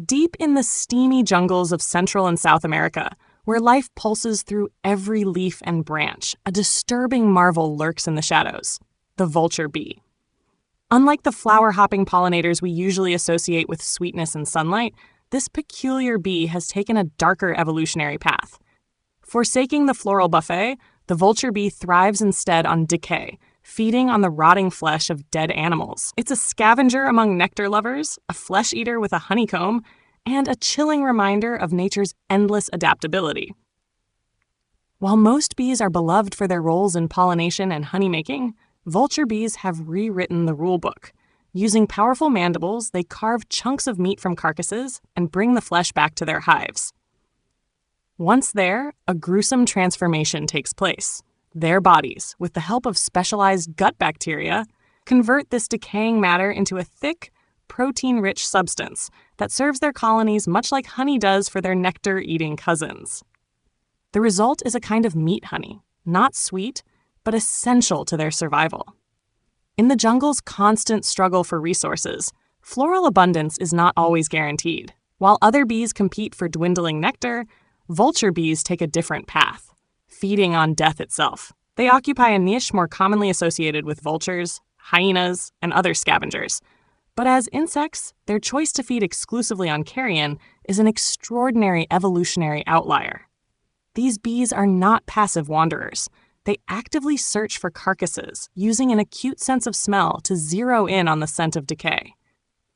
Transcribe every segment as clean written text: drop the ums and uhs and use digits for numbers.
Deep in the steamy jungles of Central and South America, where life pulses through every leaf and branch, a disturbing marvel lurks in the shadows: the vulture bee. Unlike the flower-hopping pollinators we usually associate with sweetness and sunlight, this peculiar bee has taken a darker evolutionary path. Forsaking the floral buffet, the vulture bee thrives instead on decay, feeding on the rotting flesh of dead animals. It's a scavenger among nectar lovers, a flesh eater with a honeycomb, and a chilling reminder of nature's endless adaptability. While most bees are beloved for their roles in pollination and honeymaking, vulture bees have rewritten the rulebook. Using powerful mandibles, they carve chunks of meat from carcasses and bring the flesh back to their hives. Once there, a gruesome transformation takes place. Their bodies, with the help of specialized gut bacteria, convert this decaying matter into a thick, protein-rich substance that serves their colonies much like honey does for their nectar-eating cousins. The result is a kind of meat honey, not sweet, but essential to their survival. In the jungle's constant struggle for resources, floral abundance is not always guaranteed. While other bees compete for dwindling nectar, vulture bees take a different path, feeding on death itself. They occupy a niche more commonly associated with vultures, hyenas, and other scavengers. But as insects, their choice to feed exclusively on carrion is an extraordinary evolutionary outlier. These bees are not passive wanderers. They actively search for carcasses, using an acute sense of smell to zero in on the scent of decay.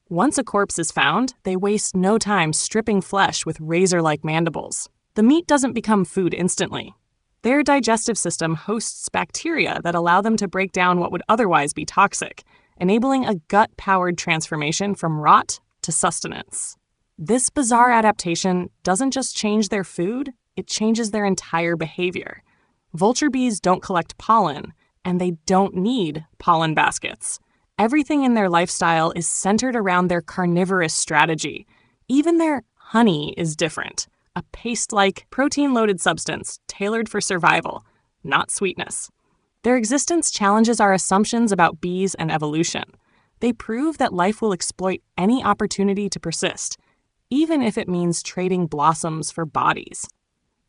Once a corpse is found, they waste no time stripping flesh with razor-like mandibles. The meat doesn't become food instantly. Their digestive system hosts bacteria that allow them to break down what would otherwise be toxic, enabling a gut-powered transformation from rot to sustenance. This bizarre adaptation doesn't just change their food, it changes their entire behavior. Vulture bees don't collect pollen, and they don't need pollen baskets. Everything in their lifestyle is centered around their carnivorous strategy. Even their honey is different, a paste-like, protein-loaded substance tailored for survival, not sweetness. Their existence challenges our assumptions about bees and evolution. They prove that life will exploit any opportunity to persist, even if it means trading blossoms for bodies.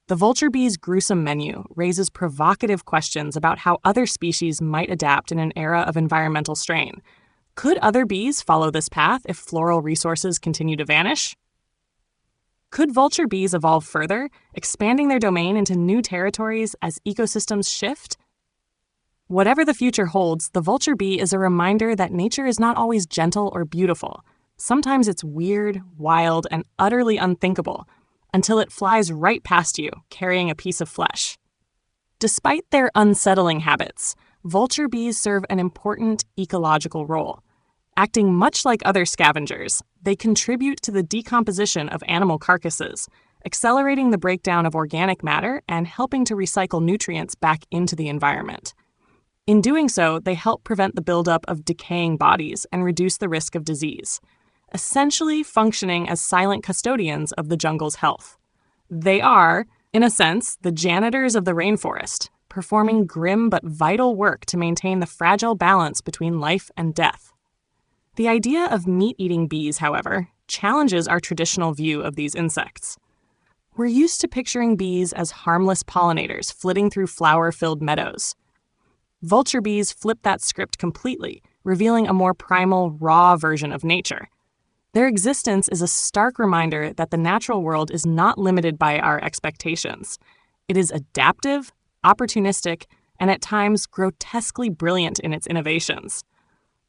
The vulture bee's gruesome menu raises provocative questions about how other species might adapt in an era of environmental strain. Could other bees follow this path if floral resources continue to vanish? Could vulture bees evolve further, expanding their domain into new territories as ecosystems shift? Whatever the future holds, the vulture bee is a reminder that nature is not always gentle or beautiful. Sometimes it's weird, wild, and utterly unthinkable, until it flies right past you, carrying a piece of flesh. Despite their unsettling habits, vulture bees serve an important ecological role. Acting much like other scavengers, they contribute to the decomposition of animal carcasses, accelerating the breakdown of organic matter and helping to recycle nutrients back into the environment. In doing so, they help prevent the buildup of decaying bodies and reduce the risk of disease, essentially functioning as silent custodians of the jungle's health. They are, in a sense, the janitors of the rainforest, performing grim but vital work to maintain the fragile balance between life and death. The idea of meat-eating bees, however, challenges our traditional view of these insects. We're used to picturing bees as harmless pollinators flitting through flower-filled meadows. Vulture bees flip that script completely, revealing a more primal, raw version of nature. Their existence is a stark reminder that the natural world is not limited by our expectations. It is adaptive, opportunistic, and at times grotesquely brilliant in its innovations.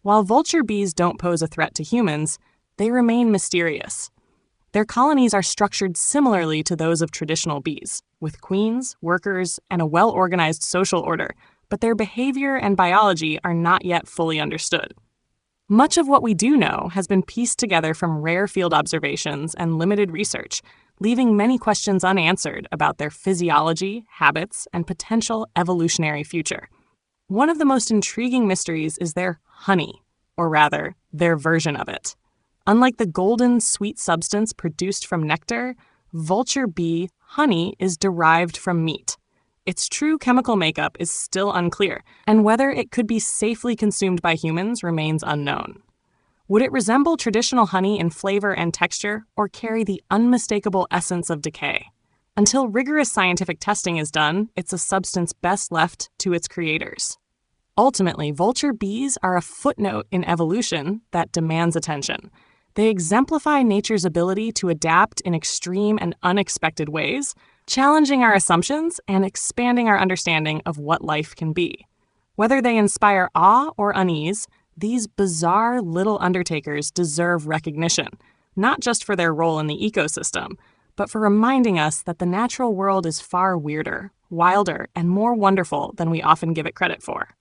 While vulture bees don't pose a threat to humans, they remain mysterious. Their colonies are structured similarly to those of traditional bees, with queens, workers, and a well-organized social order, but their behavior and biology are not yet fully understood. Much of what we do know has been pieced together from rare field observations and limited research, leaving many questions unanswered about their physiology, habits, and potential evolutionary future. One of the most intriguing mysteries is their honey, or rather, their version of it. Unlike the golden, sweet substance produced from nectar, vulture bee honey is derived from meat. Its true chemical makeup is still unclear, and whether it could be safely consumed by humans remains unknown. Would it resemble traditional honey in flavor and texture, or carry the unmistakable essence of decay? Until rigorous scientific testing is done, it's a substance best left to its creators. Ultimately, vulture bees are a footnote in evolution that demands attention. They exemplify nature's ability to adapt in extreme and unexpected ways, challenging our assumptions and expanding our understanding of what life can be. Whether they inspire awe or unease, these bizarre little undertakers deserve recognition, not just for their role in the ecosystem, but for reminding us that the natural world is far weirder, wilder, and more wonderful than we often give it credit for.